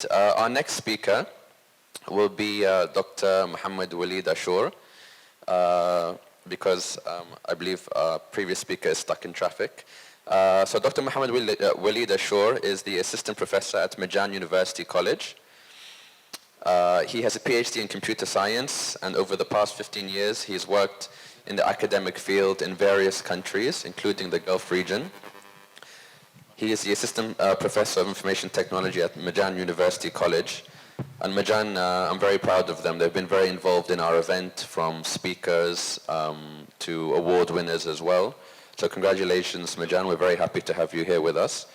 Our next speaker will be Dr. Mohammed Waleed Ashour, because I believe our previous speaker is stuck in traffic. So Dr. Mohammed Waleed Ashour is the assistant professor at Majan University College. He has a PhD in computer science, and over the past 15 years, he's worked in the academic field in various countries, including the Gulf region. He is the assistant professor of information technology at Majan University College. And Majan, I'm very proud of them. They've been very involved in our event, from speakers to award winners as well. So congratulations, Majan. We're very happy to have you here with us.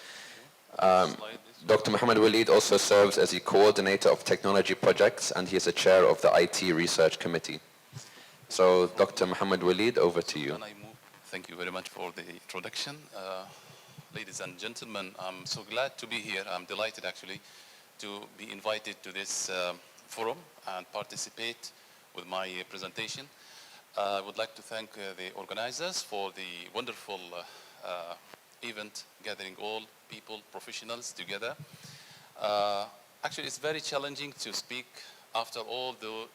Dr. Mohammed Waleed also serves as the coordinator of technology projects, and he is the chair of the IT Research Committee. So Dr. Mohammed Waleed, over to you. Thank you very much for the introduction. Ladies and gentlemen, I'm so glad to be here. I'm delighted actually to be invited to this forum and participate with my presentation. I would like to thank the organizers for the wonderful event, gathering all people, professionals together. Actually, it's very challenging to speak after all the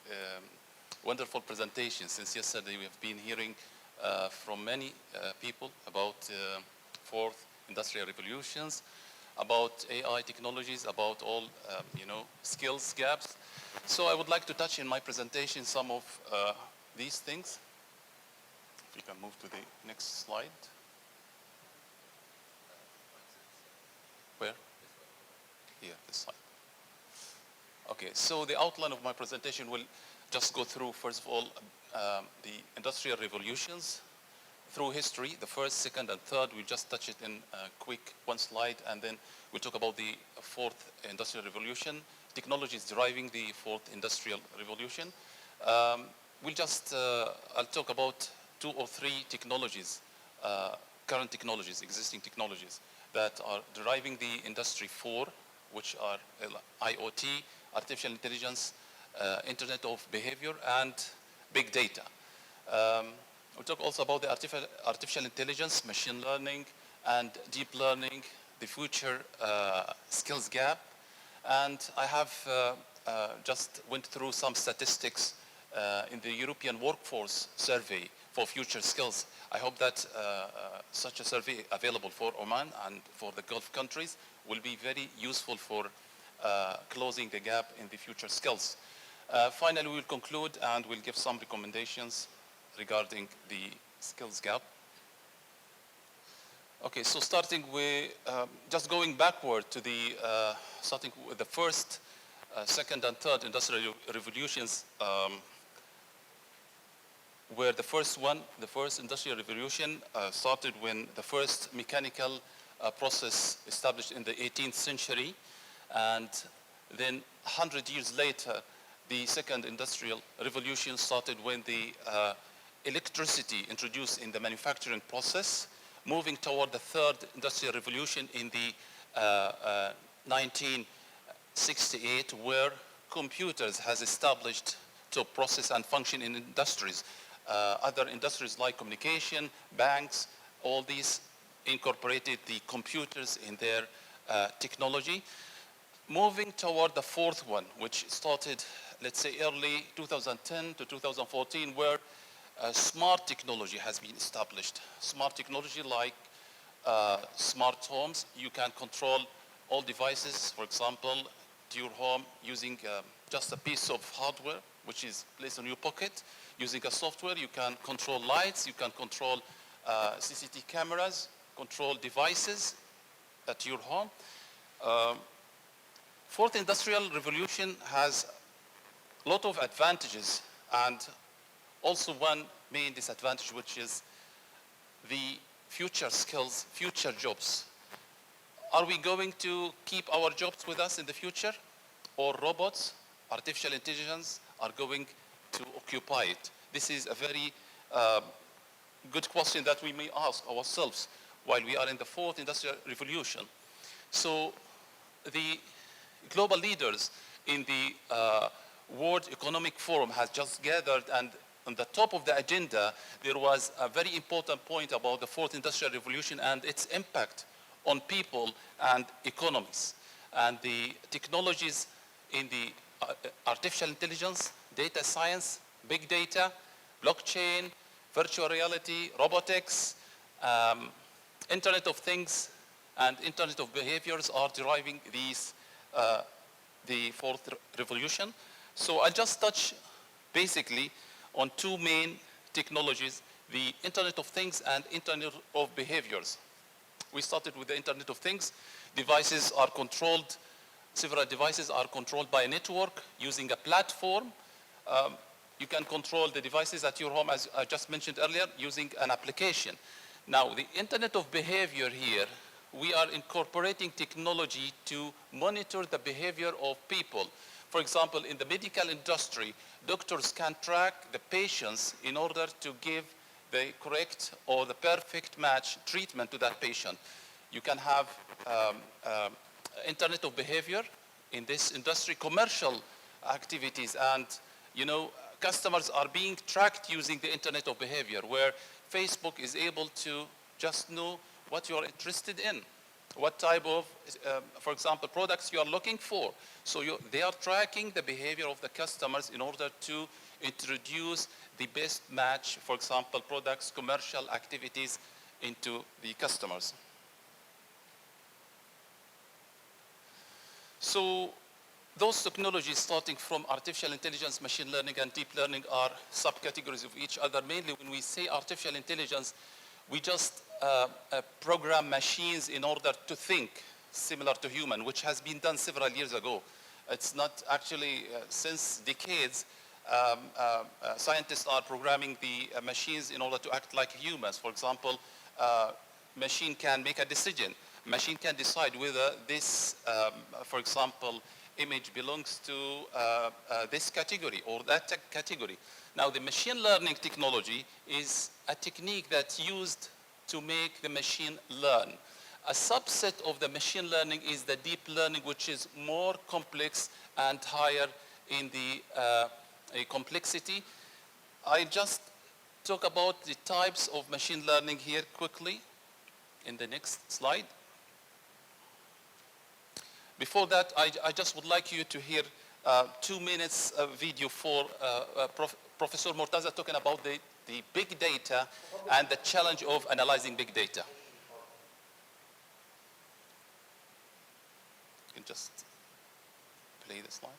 wonderful presentations. Since yesterday, we have been hearing from many people about fourth industrial revolutions, about AI technologies, about all skills gaps. So I would like to touch in my presentation some of these things. If we can move to the next slide. Where? Here, this slide. Okay, so the outline of my presentation will just go through, first of all, the industrial revolutions through history, the first, second, and third. We'll just touch it in a quick one slide, and then we'll talk about the fourth industrial revolution, technologies driving the fourth industrial revolution. I'll talk about 2 or 3 technologies, current technologies, existing technologies, that are driving the industry 4, which are IoT, artificial intelligence, Internet of Behavior, and big data. We'll talk also about the artificial intelligence, machine learning, and deep learning, the future skills gap. And I have just went through some statistics in the European workforce survey for future skills. I hope that such a survey available for Oman and for the Gulf countries will be very useful for closing the gap in the future skills. Finally, we'll conclude and we'll give some recommendations regarding the skills gap. Okay, so starting with, just going backward to the, starting with the first, second and third industrial revolutions, where the first industrial revolution started when the first mechanical process established in the 18th century. And then 100 years later, the second industrial revolution started when the electricity introduced in the manufacturing process, moving toward the third industrial revolution in the 1968, where computers has established to process and function in industries. Other industries like communication, banks, all these incorporated the computers in their technology. Moving toward the fourth one, which started, let's say, early 2010 to 2014, where smart technology has been established. Smart technology like smart homes. You can control all devices, for example, to your home using just a piece of hardware, which is placed in your pocket. Using a software, you can control lights, you can control CCTV cameras, control devices at your home. Fourth industrial revolution has a lot of advantages, and also one main disadvantage, which is the future skills, future jobs. Are we going to keep our jobs with us in the future? Or robots, artificial intelligence are going to occupy it? This is a very good question that we may ask ourselves while we are in the fourth industrial revolution. So the global leaders in the World Economic Forum has just gathered, and on the top of the agenda, there was a very important point about the fourth industrial revolution and its impact on people and economies. and the technologies in the artificial intelligence, data science, big data, blockchain, virtual reality, robotics, Internet of Things, and Internet of Behaviors are deriving these, the fourth revolution. So I'll just touch basically on two main technologies, the Internet of Things and Internet of Behaviors. We started with the Internet of Things. Devices are controlled, several devices are controlled by a network using a platform. You can control the devices at your home, as I just mentioned earlier, using an application. Now, the Internet of Behavior here, we are incorporating technology to monitor the behavior of people. For example, in the medical industry, doctors can track the patients in order to give the correct or the perfect match treatment to that patient. You can have Internet of Behavior in this industry, commercial activities, and customers are being tracked using the Internet of Behavior, where Facebook is able to just know what you're interested in, what type of, for example, products you are looking for. So they are tracking the behavior of the customers in order to introduce the best match, for example, products, commercial activities into the customers. So those technologies, starting from artificial intelligence, machine learning, and deep learning, are subcategories of each other. Mainly, when we say artificial intelligence, we just program machines in order to think, similar to human, which has been done several years ago. It's not actually, since decades, scientists are programming the machines in order to act like humans. For example, machine can make a decision. Machine can decide whether this, for example, image belongs to this category or that category. Now, the machine learning technology is a technique that's used to make the machine learn. A subset of the machine learning is the deep learning, which is more complex and higher in the complexity. I just talk about the types of machine learning here quickly in the next slide. Before that, I just would like you to hear 2 minutes video for Professor Murtaza talking about the big data and the challenge of analyzing big data. You can just play the slide.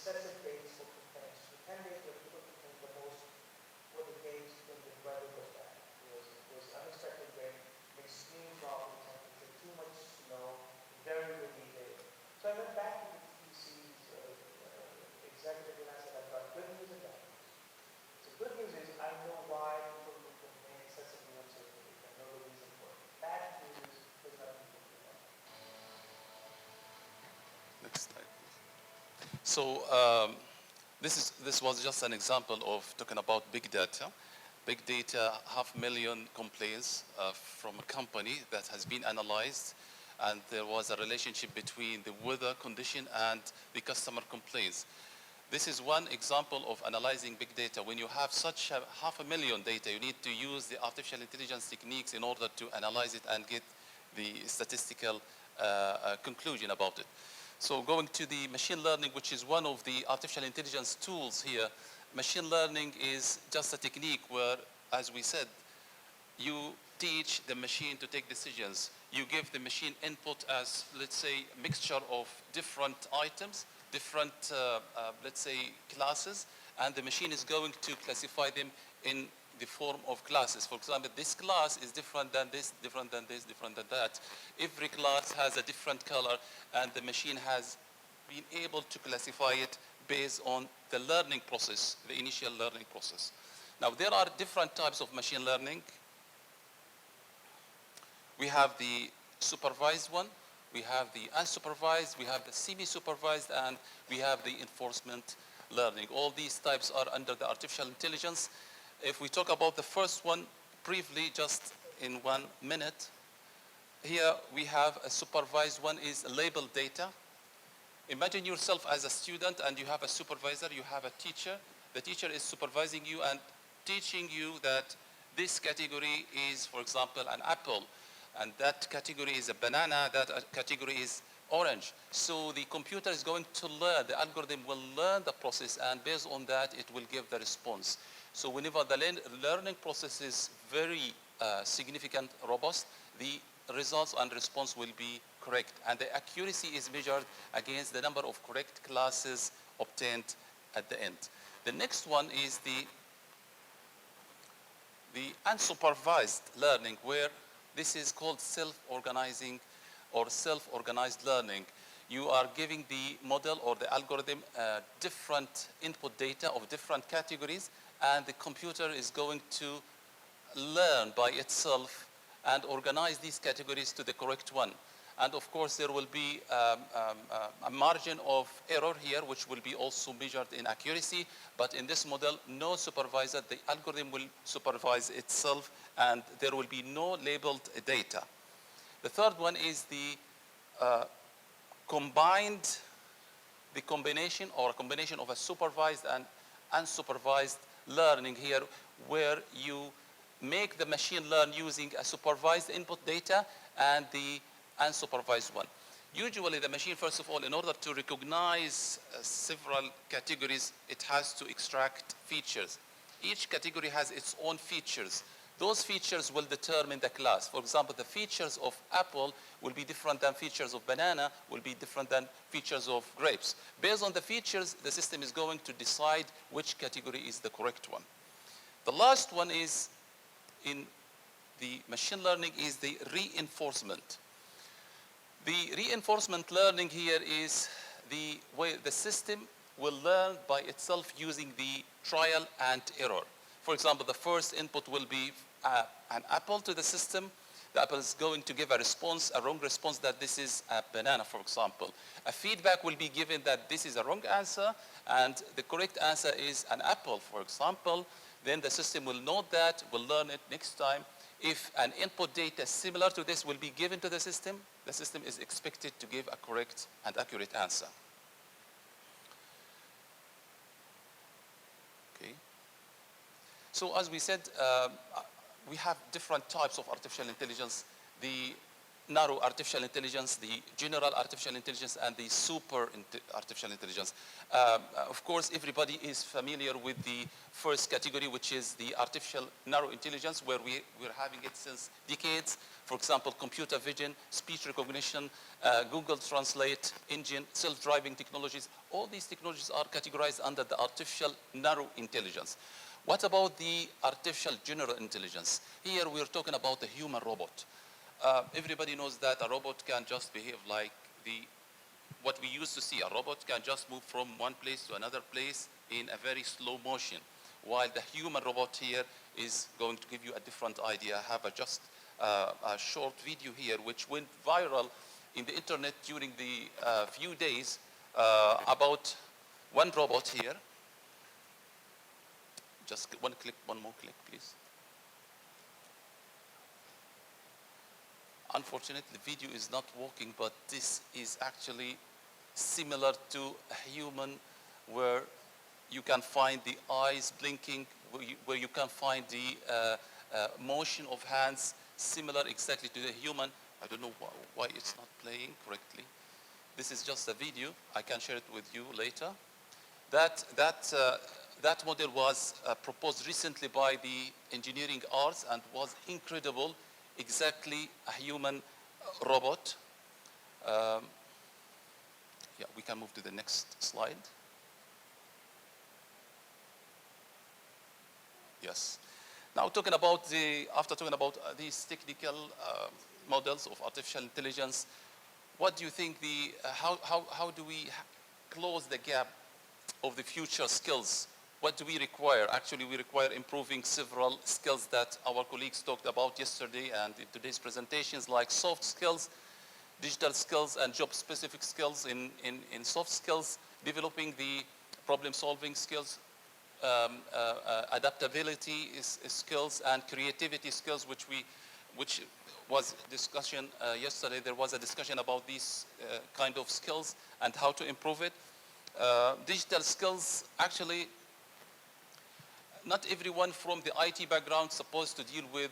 excessive days for complaints. The 10 days where people complained the most were the days when the weather was bad. It was unexpected rain, extreme drop in temperature, too much snow, very windy day. So I went back to the TC's executive and I said, I've got good news and bad news. So good news is I know why people complain excessively on social media. I know the reason for it. Bad news is there's nothing to do about it. Next slide, please. So this was just an example of talking about big data. Big data, 500,000 complaints from a company that has been analyzed, and there was a relationship between the weather condition and the customer complaints. This is one example of analyzing big data. When you have such 500,000 data, you need to use the artificial intelligence techniques in order to analyze it and get the statistical conclusion about it. So going to the machine learning, which is one of the artificial intelligence tools here, machine learning is just a technique where, as we said, you teach the machine to take decisions. You give the machine input as, let's say, a mixture of different items, different, let's say, classes, and the machine is going to classify them in the form of classes. For example, this class is different than this, different than this, different than that. Every class has a different color, and the machine has been able to classify it based on the learning process, the initial learning process. Now, there are different types of machine learning. We have the supervised one, we have the unsupervised, we have the semi-supervised, and we have the enforcement learning. All these types are under the artificial intelligence. If we talk about the first one briefly, just in 1 minute, here we have a supervised one is labeled data. Imagine yourself as a student and you have a supervisor, you have a teacher. The teacher is supervising you and teaching you that this category is, for example, an apple, and that category is a banana, that category is orange. So the computer is going to learn, the algorithm will learn the process, and based on that, it will give the response. So whenever the learning process is very significant, robust, the results and response will be correct. And the accuracy is measured against the number of correct classes obtained at the end. The next one is the unsupervised learning, where this is called self-organizing or self-organized learning. You are giving the model or the algorithm different input data of different categories, and the computer is going to learn by itself and organize these categories to the correct one. And of course, there will be a margin of error here, which will be also measured in accuracy. But in this model, no supervisor, the algorithm will supervise itself, and there will be no labeled data. The third one is the combination or a combination of a supervised and unsupervised learning here, where you make the machine learn using a supervised input data and the unsupervised one. Usually the machine, first of all, in order to recognize several categories, it has to extract features. Each category has its own features. Those features will determine the class. For example, the features of apple will be different than features of banana, will be different than features of grapes. Based on the features, the system is going to decide which category is the correct one. The last one is in the machine learning is the reinforcement. The reinforcement learning here is the way the system will learn by itself using the trial and error. For example, the first input will be an apple to the system. The apple is going to give a response, a wrong response, that this is a banana, for example. A feedback will be given that this is a wrong answer, and the correct answer is an apple, for example. Then the system will note that, will learn it next time. If an input data similar to this will be given to the system is expected to give a correct and accurate answer. Okay. So as we said, we have different types of artificial intelligence. The narrow artificial intelligence, the general artificial intelligence, and the super artificial intelligence. Of course, everybody is familiar with the first category, which is the artificial narrow intelligence, where we're having it since decades. For example, computer vision, speech recognition, Google Translate engine, self-driving technologies. All these technologies are categorized under the artificial narrow intelligence. What about the artificial general intelligence? Here we're talking about the human robot. Everybody knows that a robot can just behave like what we used to see. A robot can just move from one place to another place in a very slow motion, while the human robot here is going to give you a different idea. I have just a short video here which went viral in the internet during the few days about one robot here. Just one more click, please. Unfortunately, the video is not working, but this is actually similar to a human, where you can find the eyes blinking, where you can find the motion of hands, similar exactly to the human. I don't know why it's not playing correctly. This is just a video. I can share it with you later. That model was proposed recently by the engineering arts and was incredible, exactly a human robot. Yeah, we can move to the next slide. Yes. Now after talking about these technical models of artificial intelligence, what do you think how do we close the gap of the future skills? What do we require? Actually, we require improving several skills that our colleagues talked about yesterday and in today's presentations, like soft skills, digital skills, and job-specific skills. In soft skills, developing the problem-solving skills, adaptability skills, and creativity skills, which was discussion yesterday. There was a discussion about these kind of skills and how to improve it. Digital skills, actually, not everyone from the IT background is supposed to deal with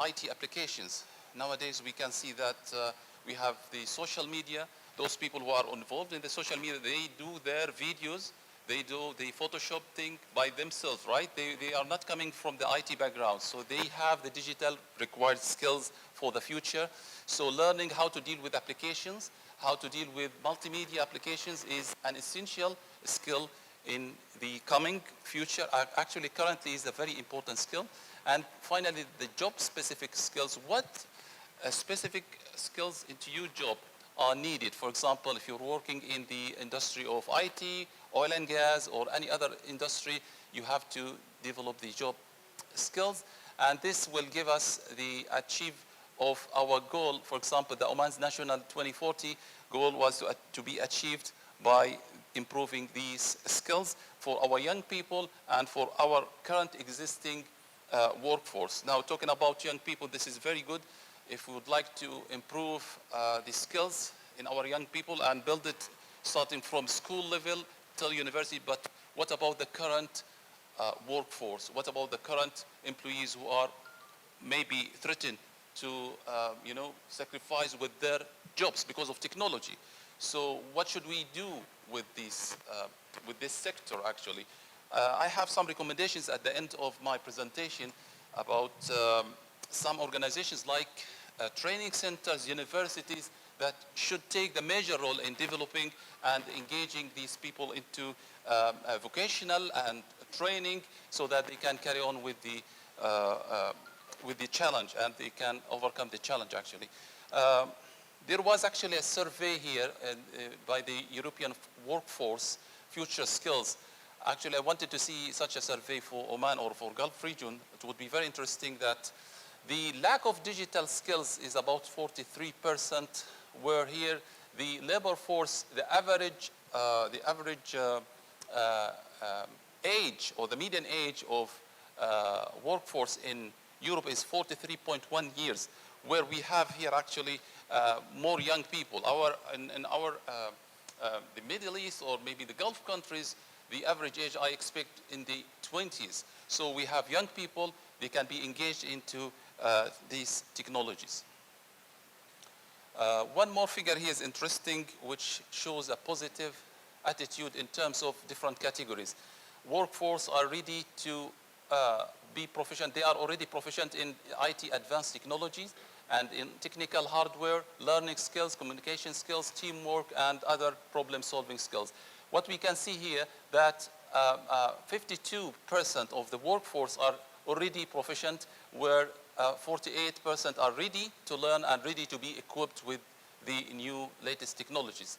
IT applications. Nowadays, we can see that we have the social media. Those people who are involved in the social media, they do their videos, they do the Photoshop thing by themselves, right? They are not coming from the IT background, so they have the digital required skills for the future. So learning how to deal with applications, how to deal with multimedia applications is an essential skill in the coming future. Actually, currently is a very important skill. And finally, the job-specific skills. What specific skills into your job are needed? For example, if you're working in the industry of IT, oil and gas, or any other industry, you have to develop the job skills. And this will give us the achieve of our goal. For example, the Oman's National 2040 goal was to be achieved by improving these skills for our young people and for our current existing workforce. Now, talking about young people, this is very good. If we would like to improve the skills in our young people and build it starting from school level till university, but what about the current workforce? What about the current employees who are maybe threatened to sacrifice with their jobs because of technology? So what should we do with this sector, actually? I have some recommendations at the end of my presentation about some organizations like training centers, universities, that should take the major role in developing and engaging these people into vocational and training so that they can carry on with the challenge and they can overcome the challenge, actually. There was actually a survey here by the European Workforce Future Skills. Actually, I wanted to see such a survey for Oman or for Gulf region. It would be very interesting that the lack of digital skills is about 43%, where here the labor force, the average age or the median age of workforce in Europe is 43.1 years, where we have here actually more young people. The Middle East or maybe the Gulf countries, the average age I expect in the 20s. So we have young people, they can be engaged into these technologies. One more figure here is interesting, which shows a positive attitude in terms of different categories. Workforce are ready to be proficient. They are already proficient in IT advanced technologies and in technical hardware, learning skills, communication skills, teamwork, and other problem-solving skills. What we can see here that 52% of the workforce are already proficient, where 48% are ready to learn and ready to be equipped with the new latest technologies.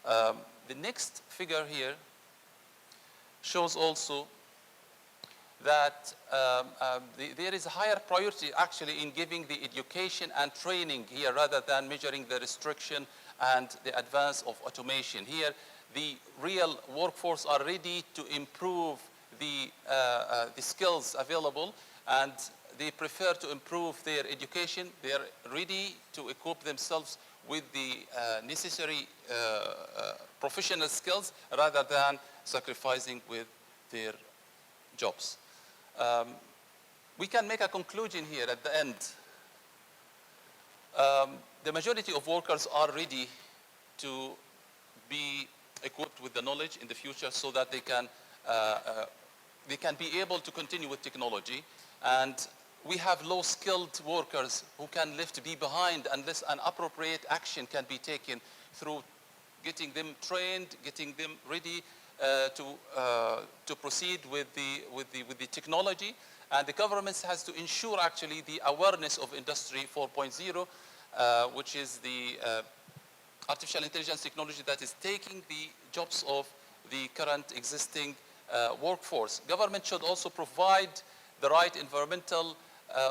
The next figure here shows also that there is a higher priority actually in giving the education and training here rather than measuring the restriction and the advance of automation. Here, the real workforce are ready to improve the skills available, and they prefer to improve their education. They are ready to equip themselves with the necessary professional skills rather than sacrificing with their jobs. We can make a conclusion here at the end. The majority of workers are ready to be equipped with the knowledge in the future so that they can be able to continue with technology. And we have low-skilled workers who can be behind unless an appropriate action can be taken through getting them trained, getting them ready to proceed with the technology. And the government has to ensure actually the awareness of Industry 4.0, which is the artificial intelligence technology that is taking the jobs of the current existing workforce. Government should also provide the right environmental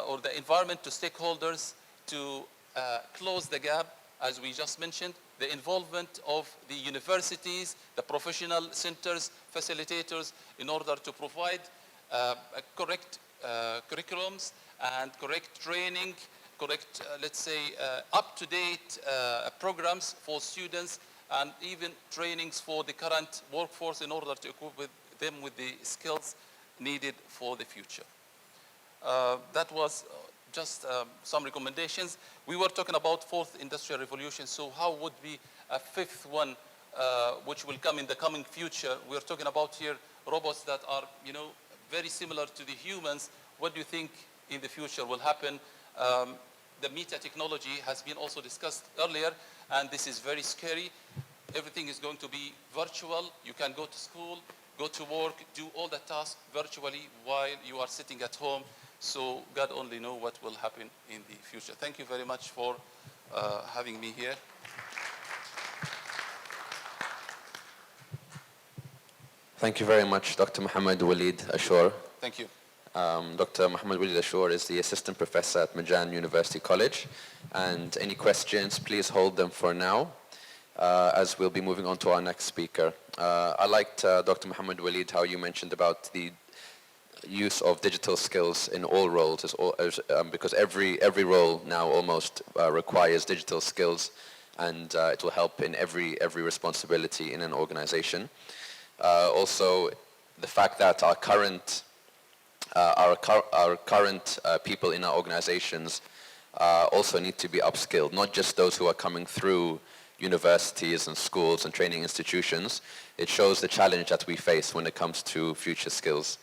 or the environment to stakeholders to close the gap, as we just mentioned, the involvement of the universities, the professional centers, facilitators, in order to provide correct curriculums and correct training, correct, let's say, up-to-date programs for students, and even trainings for the current workforce in order to equip them with the skills needed for the future. That was just some recommendations. We were talking about fourth industrial revolution, so how would be a fifth one which will come in the coming future? We're talking about here robots that are, very similar to the humans. What do you think in the future will happen? The meta technology has been also discussed earlier, and this is very scary. Everything is going to be virtual. You can go to school, go to work, do all the tasks virtually while you are sitting at home. So God only knows what will happen in the future. Thank you very much for having me here. Thank you very much, Dr. Mohammed Waleed Ashour. Thank you. Dr. Mohammed Waleed Ashour is the assistant professor at Majan University College. And any questions, please hold them for now, as we'll be moving on to our next speaker. I liked, Dr. Mohammed Waleed, how you mentioned about the use of digital skills in all roles, because every role now almost requires digital skills, and it will help in every responsibility in an organization. Also, the fact that our current people in our organizations also need to be upskilled, not just those who are coming through universities and schools and training institutions. It shows the challenge that we face when it comes to future skills.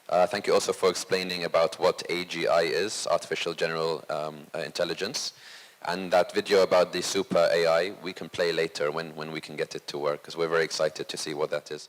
Thank you also for explaining about what AGI is, Artificial General Intelligence, and that video about the super AI we can play later when we can get it to work, because we're very excited to see what that is.